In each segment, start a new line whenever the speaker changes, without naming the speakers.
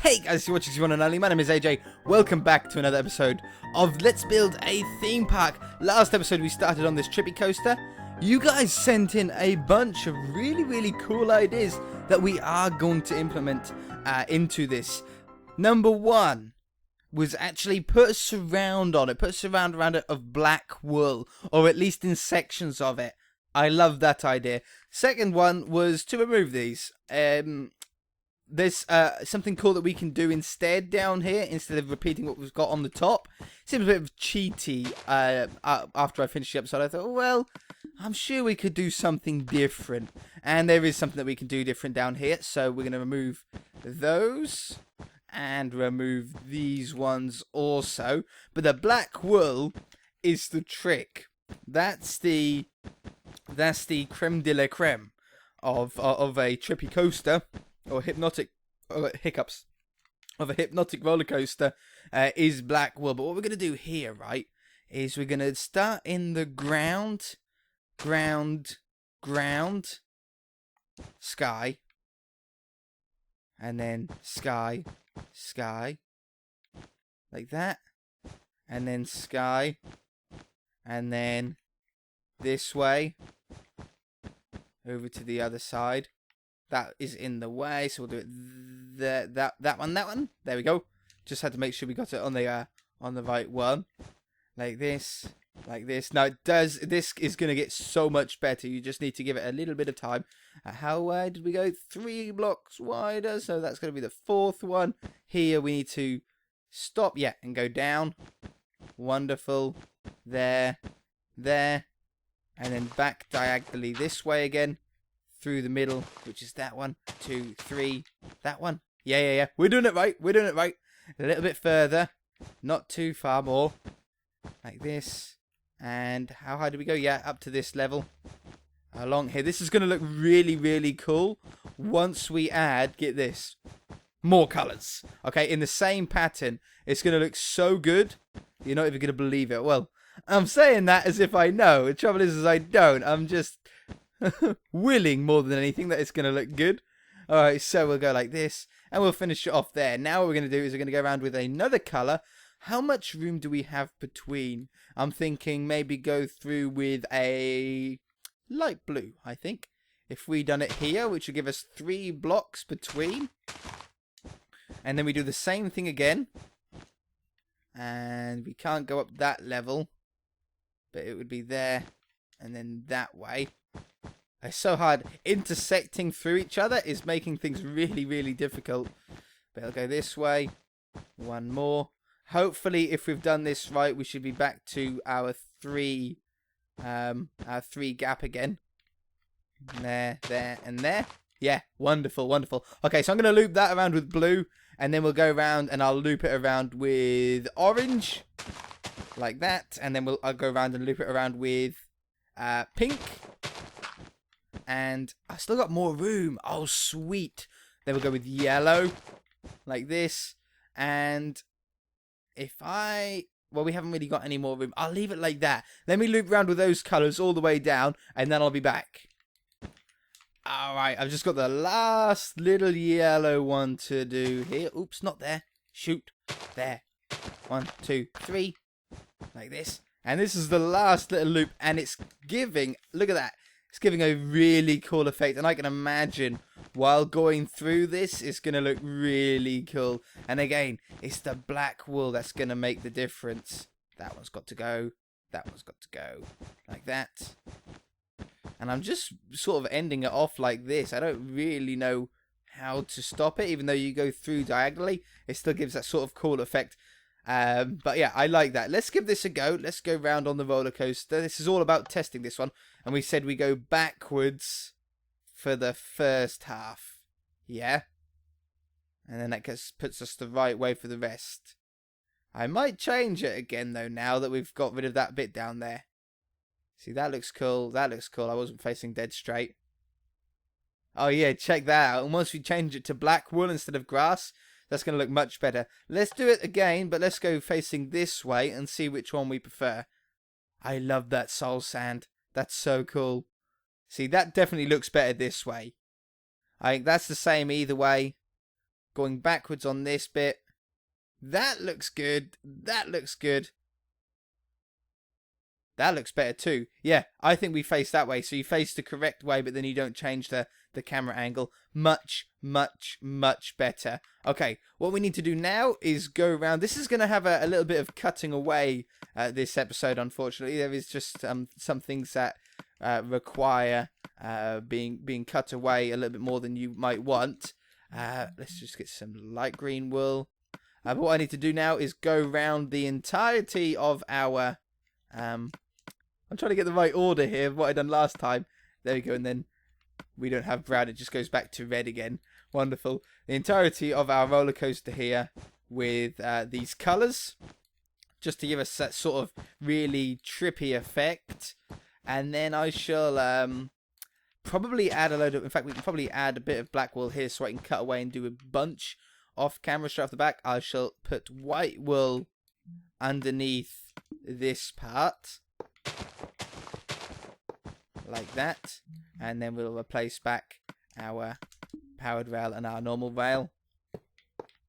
Hey guys, you're watching one and only. My name is AJ. Welcome back to another episode of Let's Build a Theme Park. Last episode we started on this trippy coaster. You guys sent in a bunch of really cool ideas that we are going to implement into this. Number one was actually put a surround on it. Put a surround around it of black wool, or at least in sections of it. I love that idea. Second one was to remove these. There's something cool that we can do instead down here, instead of repeating what we've got on the top. Seems a bit of cheaty after I finished the episode. I thought, well, I'm sure we could do something different. And there is something that we can do different down here. So we're going to remove those and remove these ones also. But the black wool is the trick. That's the creme de la creme of a trippy coaster. Or hypnotic hiccups of a hypnotic roller coaster is black wool. But what we're going to do here, right, is we're going to start in the ground, sky, and then sky, like that, and then sky, and then this way, over to the other side. That is in the way, so we'll do it that one. There we go. Just had to make sure we got it on the right one, like this. Now it does. This is gonna get so much better. You just need to give it a little bit of time. How wide did we go? 3 blocks wider, so that's gonna be the 4th one. Here we need to stop, and go down. Wonderful. There, and then back diagonally this way again. Through the middle, which is that one, 2, 3, that one. Yeah. We're doing it right. A little bit further, not too far more, like this. And how high do we go? Yeah, up to this level. Along here. This is going to look really cool once we add, get this, more colors. Okay, in the same pattern. It's going to look so good. You're not even going to believe it. Well, I'm saying that as if I know. The trouble is I don't. I'm just willing more than anything that it's going to look good. Alright, so we'll go like this, and we'll finish it off there. Now what we're going to do is we're going to go around with another colour. How much room do we have between? I'm thinking maybe go through with a light blue, I think. If we done it here, which will give us 3 blocks between. And then we do the same thing again. And we can't go up that level, but it would be there, and then that way. It's so hard. Intersecting through each other is making things really difficult. But I'll go this way. One more. Hopefully, if we've done this right, we should be back to our 3 gap again. There, and there. Yeah, wonderful. Okay, so I'm going to loop that around with blue, and then we'll go around and I'll loop it around with orange, like that, and then I'll go around and loop it around with pink. And I still got more room. Oh, sweet. Then we'll go with yellow, like this. And well, we haven't really got any more room. I'll leave it like that. Let me loop around with those colours all the way down, and then I'll be back. Alright, I've just got the last little yellow one to do here. Oops, not there. Shoot. There. 1, 2, 3. Like this. And this is the last little loop, and it's giving, look at that. It's giving a really cool effect, and I can imagine while going through this, it's going to look really cool. And again, it's the black wool that's going to make the difference. That one's got to go. That one's got to go. Like that. And I'm just sort of ending it off like this. I don't really know how to stop it, even though you go through diagonally. It still gives that sort of cool effect. But yeah, I like that. Let's give this a go. Let's go round on the roller coaster. This is all about testing this one. And we said we go backwards for the first half. Yeah? And then that puts us the right way for the rest. I might change it again, though, now that we've got rid of that bit down there. See, that looks cool. That looks cool. I wasn't facing dead straight. Oh, yeah, check that out. And once we change it to black wool instead of grass, that's going to look much better. Let's do it again, but let's go facing this way and see which one we prefer. I love that soul sand. That's so cool. See, that definitely looks better this way. I think that's the same either way. going backwards on this bit. That looks good. That looks good. That looks better too. Yeah, I think we face that way. So you face the correct way, but then you don't change the camera angle. Much, much, much better. Okay, what we need to do now is go around. This is going to have a little bit of cutting away this episode, unfortunately. There is just some things that require being cut away a little bit more than you might want. Let's just get some light green wool. But what I need to do now is go around the entirety of our... I'm trying to get the right order here of what I done last time. There we go, and then we don't have brown, it just goes back to red again. Wonderful. The entirety of our roller coaster here with these colours, just to give us that sort of really trippy effect. And then I shall probably add a load of... In fact, we can probably add a bit of black wool here so I can cut away and do a bunch off camera straight off the back. I shall put white wool underneath this part. Like that. And then we'll replace back our powered rail and our normal rail.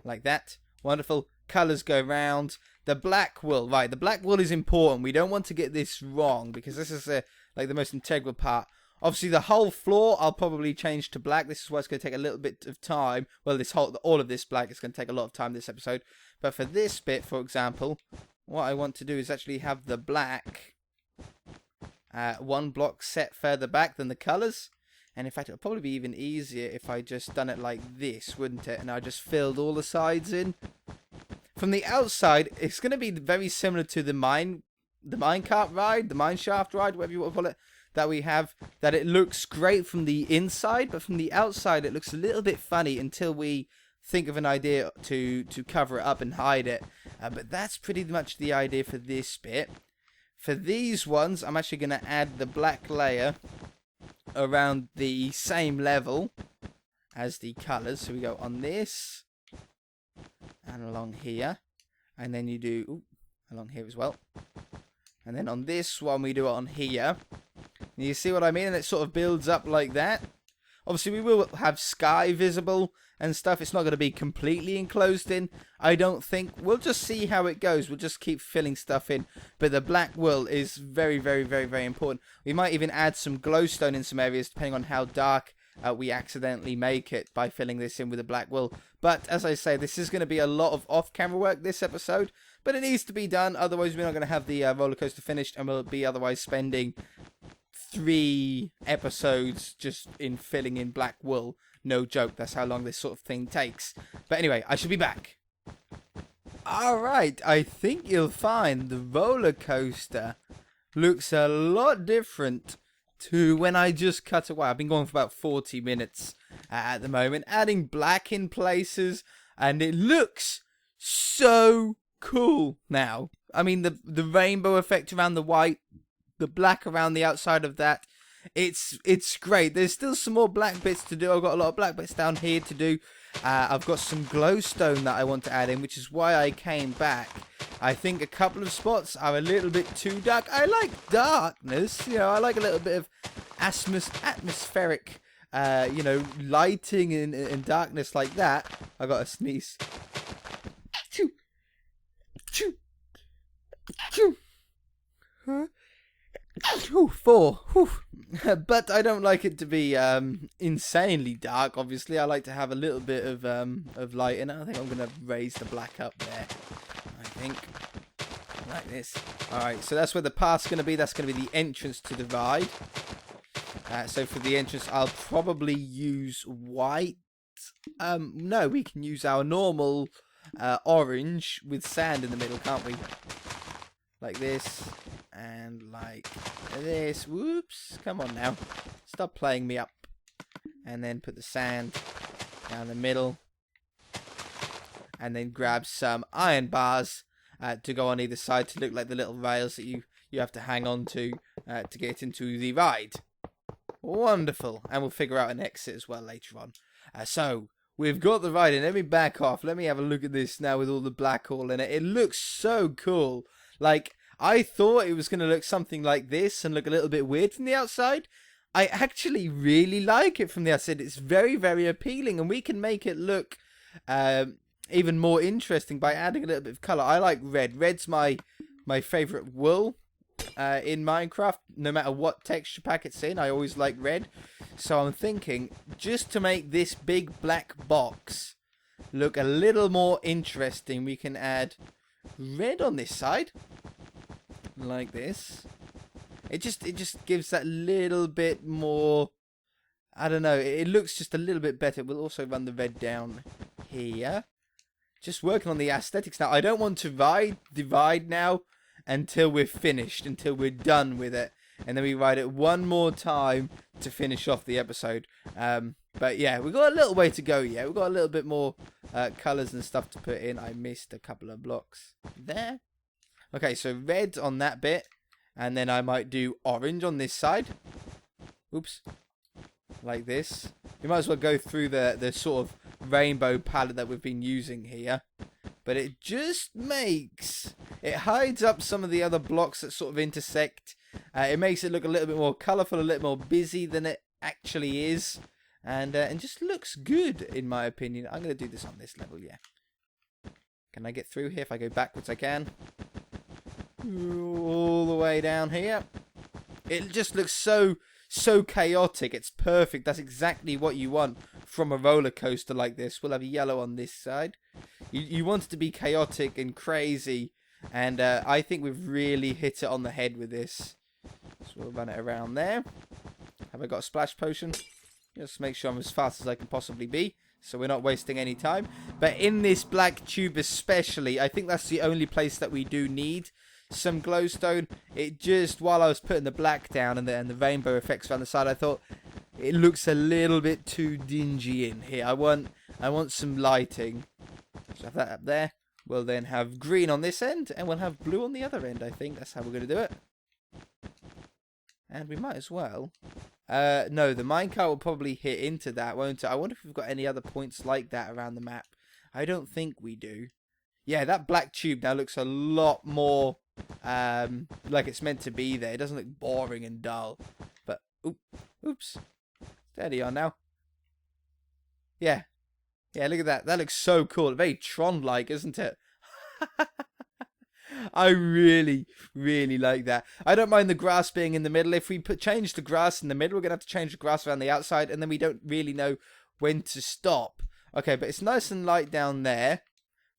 Like that. Wonderful. Colours go round. The black wool. Right, the black wool is important. We don't want to get this wrong because this is like the most integral part. Obviously, the whole floor I'll probably change to black. This is why it's going to take a little bit of time. Well, all of this black is going to take a lot of time this episode. But for this bit, for example, what I want to do is actually have the black one block set further back than the colours. And in fact, it would probably be even easier if I just done it like this, wouldn't it? And I just filled all the sides in. From the outside, it's going to be very similar to the minecart ride, the mineshaft ride, whatever you want to call it, that we have. That it looks great from the inside, but from the outside, it looks a little bit funny until we think of an idea to cover it up and hide it. But that's pretty much the idea for this bit. For these ones, I'm actually going to add the black layer around the same level as the colours. So we go on this and along here, and then you do along here as well, and then on this one we do it on here. And you see what I mean? And it sort of builds up like that. Obviously we will have sky visible and stuff. It's not going to be completely enclosed in, I don't think. We'll just see how it goes. We'll just keep filling stuff in. But the black wool is very, very, very, very important. We might even add some glowstone in some areas, depending on how dark we accidentally make it by filling this in with the black wool. But as I say, this is going to be a lot of off-camera work this episode. But it needs to be done. Otherwise, we're not going to have the roller coaster finished, and we'll be otherwise spending 3 episodes just in filling in black wool. No joke, that's how long this sort of thing takes. But anyway, I should be back. Alright, I think you'll find the roller coaster looks a lot different to when I just cut away. I've been going for about 40 minutes at the moment, adding black in places, and it looks so cool now. I mean, the rainbow effect around the white, the black around the outside of that, it's great. There's still some more black bits to do. I've got a lot of black bits down here to do. I've got some glowstone that I want to add in, which is why I came back. I think a couple of spots are a little bit too dark. I like darkness, you know. I like a little bit of atmospheric, you know, lighting and darkness like that. I got a sneeze. Achoo. Achoo. Achoo. Huh? Ooh, 4. Whew. But I don't like it to be insanely dark. Obviously, I like to have a little bit of light in it. I think I'm gonna raise the black up there. I think like this. All right, so that's where the path's gonna be. That's gonna be the entrance to the ride. So for the entrance, I'll probably use white. No, we can use our normal orange with sand in the middle, can't we? Like this. And like this. Whoops. Come on now. Stop playing me up. And then put the sand down the middle. And then grab some iron bars to go on either side to look like the little rails that you have to hang on to get into the ride. Wonderful. And we'll figure out an exit as well later on. So, we've got the ride in. Let me back off. Let me have a look at this now with all the black all in it. It looks so cool. Like, I thought it was going to look something like this and look a little bit weird from the outside. I actually really like it from the outside. It's very, very appealing, and we can make it look even more interesting by adding a little bit of color. I like red. Red's my favorite wool in Minecraft. No matter what texture pack it's in, I always like red. So I'm thinking, just to make this big black box look a little more interesting, we can add red on this side, like this. It just gives that little bit more, I don't know, it looks just a little bit better. We'll also run the red down here. Just working on the aesthetics now. I don't want to divide now until we're finished, until we're done with it. And then we ride it one more time to finish off the episode. But yeah, we've got a little way to go yet. We've got a little bit more colours and stuff to put in. I missed a couple of blocks there. Okay, so red on that bit. And then I might do orange on this side. Oops. Like this. We might as well go through the sort of rainbow palette that we've been using here. But it just makes... It hides up some of the other blocks that sort of intersect. It makes it look a little bit more colourful, a little more busy than it actually is. And just looks good, in my opinion. I'm going to do this on this level, yeah. Can I get through here? If I go backwards, I can. All the way down here. It just looks so chaotic. It's perfect. That's exactly what you want from a roller coaster like this. We'll have yellow on this side. You want it to be chaotic and crazy. And I think we've really hit it on the head with this. So we'll run it around there. Have I got a splash potion? Just make sure I'm as fast as I can possibly be, so we're not wasting any time. But in this black tube especially, I think that's the only place that we do need some glowstone. It just, while I was putting the black down and the rainbow effects around the side, I thought it looks a little bit too dingy in here. I want some lighting. So have that up there. We'll then have green on this end, and we'll have blue on the other end. I think that's how we're going to do it. And we might as well. No, the minecart will probably hit into that, won't it? I wonder if we've got any other points like that around the map. I don't think we do. Yeah, that black tube now looks a lot more like it's meant to be there. It doesn't look boring and dull. But, oops. Steady on now. Yeah. Yeah, look at that. That looks so cool. Very Tron-like, isn't it? I really, really like that. I don't mind the grass being in the middle. If we change the grass in the middle, we're going to have to change the grass around the outside, and then we don't really know when to stop. Okay, but it's nice and light down there.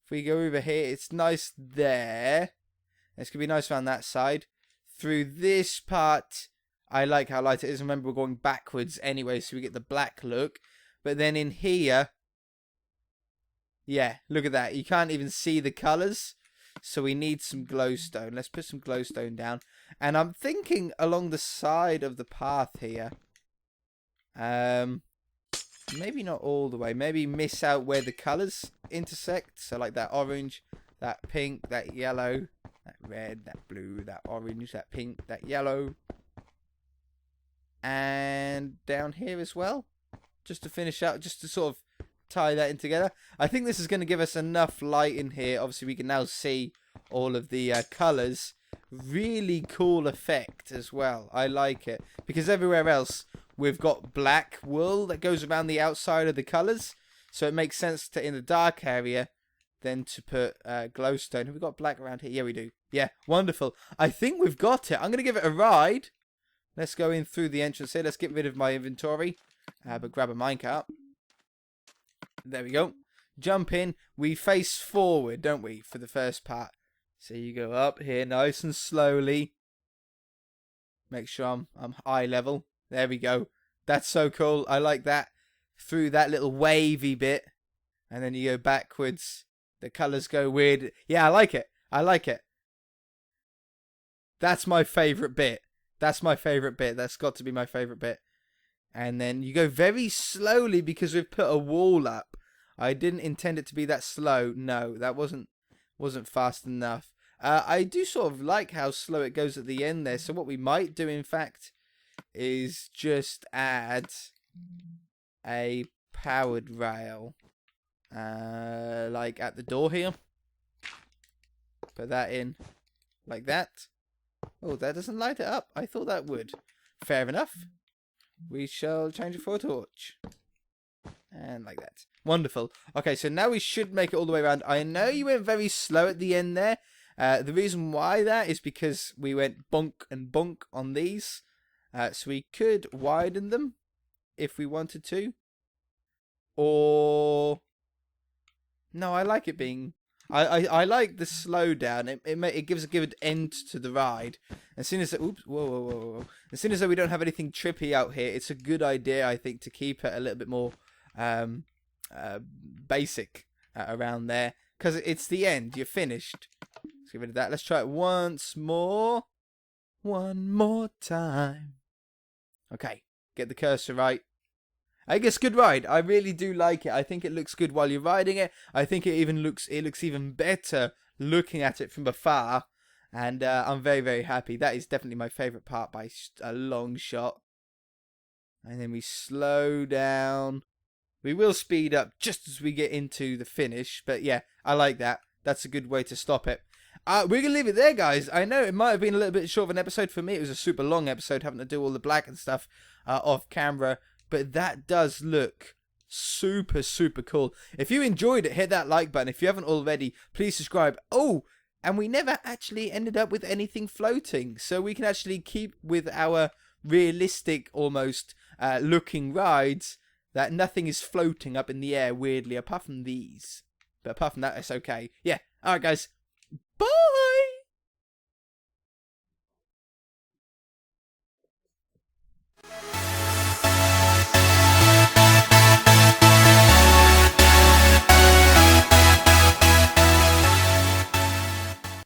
If we go over here, it's nice there. It's going to be nice around that side. Through this part, I like how light it is. Remember, we're going backwards anyway, so we get the black look. But then in here, yeah, look at that. You can't even see the colours. So we need some glowstone. Let's put some glowstone down. And I'm thinking along the side of the path here. Maybe not all the way. Maybe miss out where the colours intersect. So like that orange, that pink, that yellow, that red, that blue, that orange, that pink, that yellow. And down here as well. Just to finish out, just to sort of tie that in together. I think this is going to give us enough light in here. Obviously we can now see all of the colours. Really cool effect as well. I like it, because everywhere else we've got black wool that goes around the outside of the colours, so it makes sense to, in the dark area, then to put glowstone. Have we got black around here? Yeah, we do. Yeah, wonderful. I think we've got it. I'm going to give it a ride. Let's go in through the entrance here. Let's get rid of my inventory, but grab a minecart. There we go. Jump in. We face forward, don't we, for the first part. So you go up here nice and slowly. Make sure I'm eye level. There we go. That's so cool. I like that. Through that little wavy bit. And then you go backwards. The colours go weird. Yeah, I like it. I like it. That's my favourite bit. That's my favourite bit. That's got to be my favourite bit. And then you go very slowly because we've put a wall up. I didn't intend it to be that slow. No, that wasn't fast enough. I do sort of like how slow it goes at the end there. So what we might do, in fact, is just add a powered rail. Like at the door here. Put that in like that. Oh, that doesn't light it up. I thought that would. Fair enough. We shall change it for a torch. And like that. Wonderful. Okay, so now we should make it all the way around. I know you went very slow at the end there. The reason why that is because we went bonk and bonk on these. So we could widen them if we wanted to. Or... No, I like it being... I like the slowdown. It gives a good end to the ride. As soon as... Oops, whoa. As soon as we don't have anything trippy out here, it's a good idea, I think, to keep it a little bit more basic around there. Because it's the end. You're finished. Let's get rid of that. Let's try it once more. One more time. Okay, get the cursor right. I guess good ride. I really do like it. I think it looks good while you're riding it. I think it looks even better looking at it from afar. And I'm very, very happy. That is definitely my favourite part by a long shot. And then we slow down. We will speed up just as we get into the finish. But yeah, I like that. That's a good way to stop it. We're going to leave it there, guys. I know it might have been a little bit short of an episode. For me, it was a super long episode, having to do all the black and stuff off camera. But that does look super, super cool. If you enjoyed it, hit that like button. If you haven't already, please subscribe. Oh, and we never actually ended up with anything floating. So we can actually keep with our realistic, almost looking rides, that nothing is floating up in the air weirdly, apart from these. But apart from that, it's okay. Yeah. All right, guys. Bye!